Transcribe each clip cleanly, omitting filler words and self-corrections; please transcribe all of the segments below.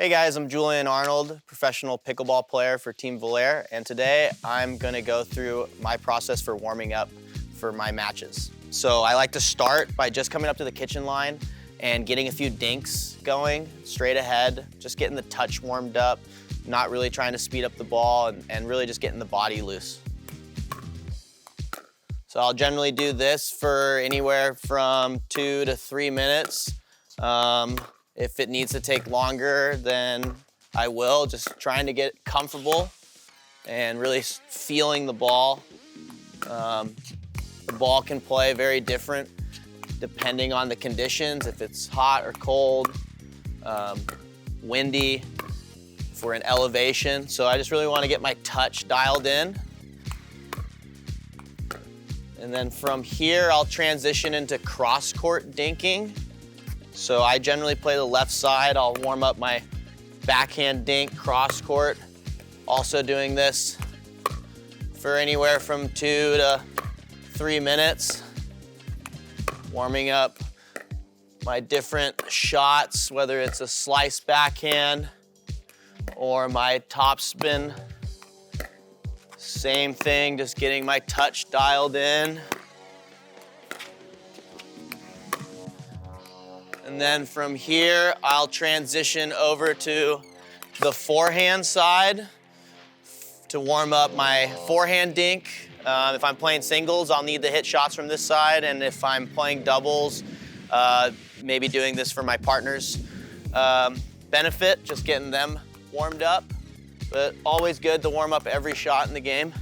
Hey guys, I'm Julian Arnold, professional pickleball player for Team Valair, and today I'm gonna go through my process for warming up for my matches. So I like to start by just coming up to the kitchen line and getting a few dinks going straight ahead, just getting the touch warmed up, not really trying to speed up the ball and really just getting the body loose. So I'll generally do this for anywhere from 2 to 3 minutes. If it needs to take longer, then I will, just trying to get comfortable and really feeling the ball. The ball can play very different depending on the conditions, if it's hot or cold, windy, if we're in elevation. So I just really want to get my touch dialed in. And then from here, I'll transition into cross-court dinking. So I generally play the left side. I'll warm up my backhand dink cross-court. Also doing this for anywhere from 2 to 3 minutes. Warming up my different shots, whether it's a slice backhand or my topspin. Same thing, just getting my touch dialed in. And then from here, I'll transition over to the forehand side to warm up my forehand dink. If I'm playing singles, I'll need to hit shots from this side. And if I'm playing doubles, maybe doing this for my partner's benefit, just getting them warmed up. But always good to warm up every shot in the game.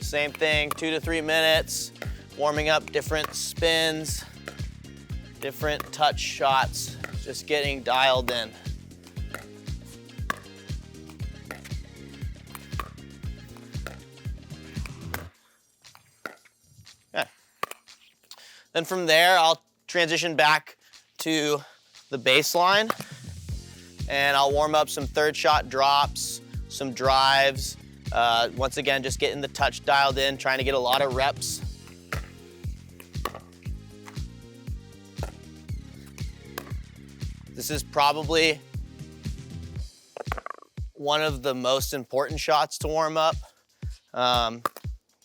Same thing, 2 to 3 minutes, warming up different spins, different touch shots, just getting dialed in. Okay. Then from there, I'll transition back to the baseline, and I'll warm up some third shot drops, some drives. Once again, just getting the touch dialed in, trying to get a lot of reps. This is probably one of the most important shots to warm up.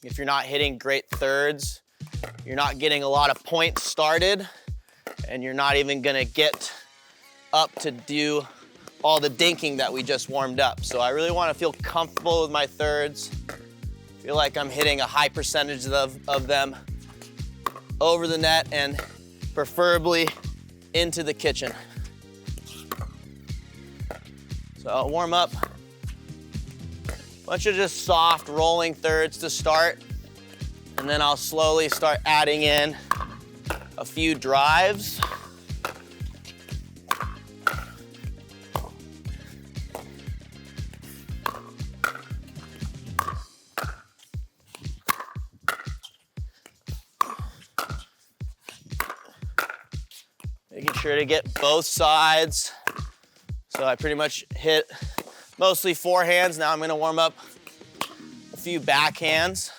If you're not hitting great thirds, you're not getting a lot of points started, and you're not even gonna get up to do all the dinking that we just warmed up. So I really want to feel comfortable with my thirds, feel like I'm hitting a high percentage of them over the net and preferably into the kitchen. So I'll warm up a bunch of just soft rolling thirds to start, and then I'll slowly start adding in a few drives. Making sure to get both sides. So I pretty much hit mostly forehands. Now I'm gonna warm up a few backhands.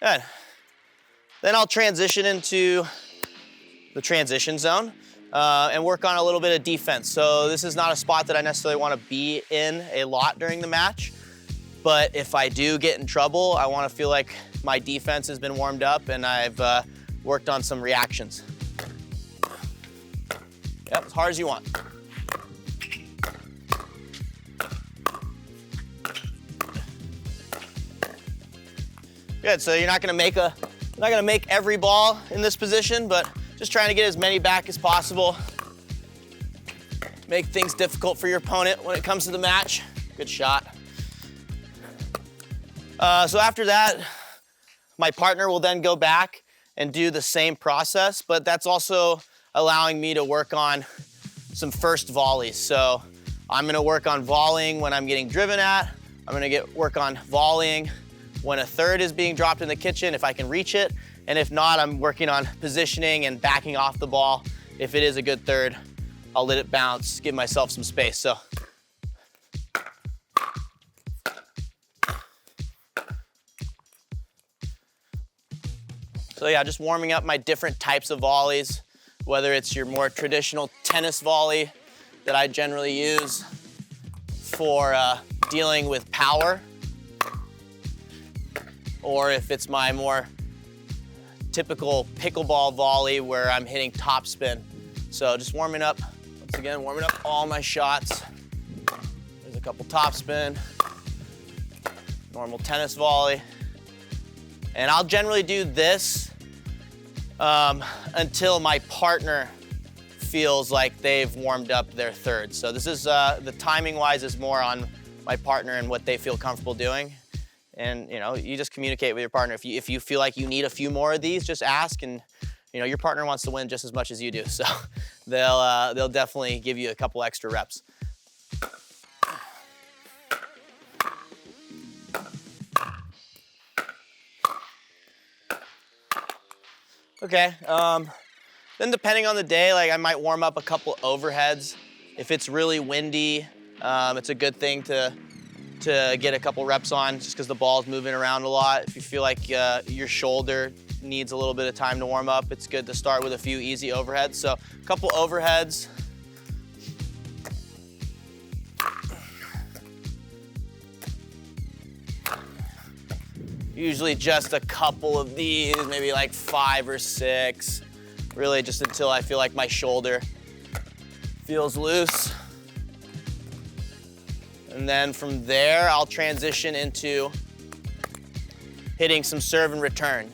Good. Then I'll transition into the transition zone and work on a little bit of defense. So this is not a spot that I necessarily wanna be in a lot during the match, but if I do get in trouble, I wanna feel like my defense has been warmed up and I've worked on some reactions. Yep, as hard as you want. Good, so you're not gonna make every ball in this position, but just trying to get as many back as possible. Make things difficult for your opponent when it comes to the match. Good shot. So after that, my partner will then go back and do the same process, but that's also allowing me to work on some first volleys. So I'm gonna work on volleying when I'm getting driven at. I'm gonna work on volleying when a third is being dropped in the kitchen, if I can reach it. And if not, I'm working on positioning and backing off the ball. If it is a good third, I'll let it bounce, give myself some space. So So yeah, just warming up my different types of volleys, whether it's your more traditional tennis volley that I generally use for dealing with power, or if it's my more typical pickleball volley where I'm hitting topspin. So just warming up, once again, warming up all my shots. There's a couple topspin, normal tennis volley. And I'll generally do this until my partner feels like they've warmed up their third. So this is, the timing wise is more on my partner and what they feel comfortable doing. And you know, you just communicate with your partner. If you feel like you need a few more of these, just ask, and you know, your partner wants to win just as much as you do. So they'll definitely give you a couple extra reps. Okay, then depending on the day, like I might warm up a couple overheads. If it's really windy, it's a good thing to get a couple reps on just because the ball's moving around a lot. If you feel like your shoulder needs a little bit of time to warm up, it's good to start with a few easy overheads. So a couple overheads. Usually just a couple of these, maybe like 5 or 6. Really just until I feel like my shoulder feels loose. And then from there, I'll transition into hitting some serve and return.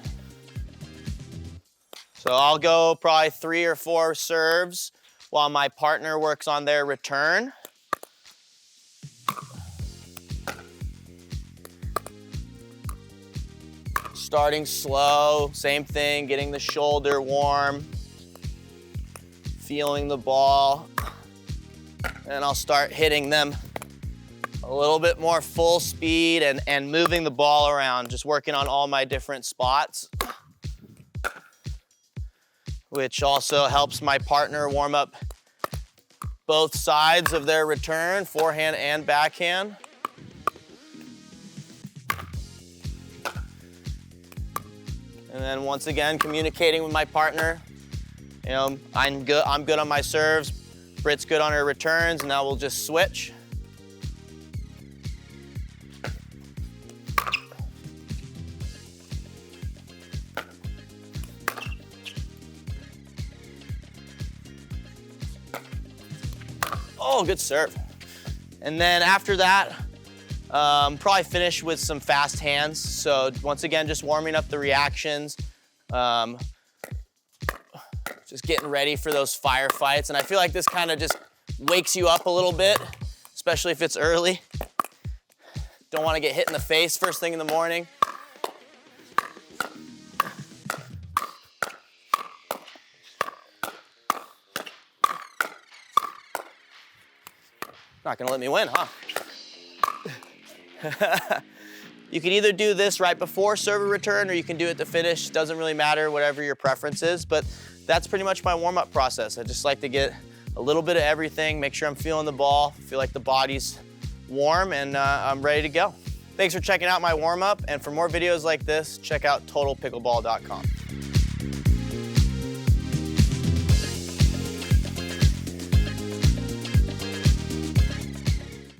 So I'll go probably 3 or 4 serves while my partner works on their return. Starting slow, same thing, getting the shoulder warm, feeling the ball, and I'll start hitting them a little bit more full speed and moving the ball around, just working on all my different spots, which also helps my partner warm up both sides of their return, forehand and backhand. And then once again, communicating with my partner. You know, I'm good on my serves, Britt's good on her returns, and now we'll just switch. Oh, good serve. And then after that, probably finish with some fast hands. So once again, just warming up the reactions, just getting ready for those firefights. And I feel like this kind of just wakes you up a little bit, especially if it's early. Don't want to get hit in the face first thing in the morning. Not gonna let me win, huh? You can either do this right before serve or return, or you can do it to finish. Doesn't really matter, whatever your preference is, but that's pretty much my warm-up process. I just like to get a little bit of everything, make sure I'm feeling the ball, feel like the body's warm, and I'm ready to go. Thanks for checking out my warm-up, and for more videos like this, check out totalpickleball.com.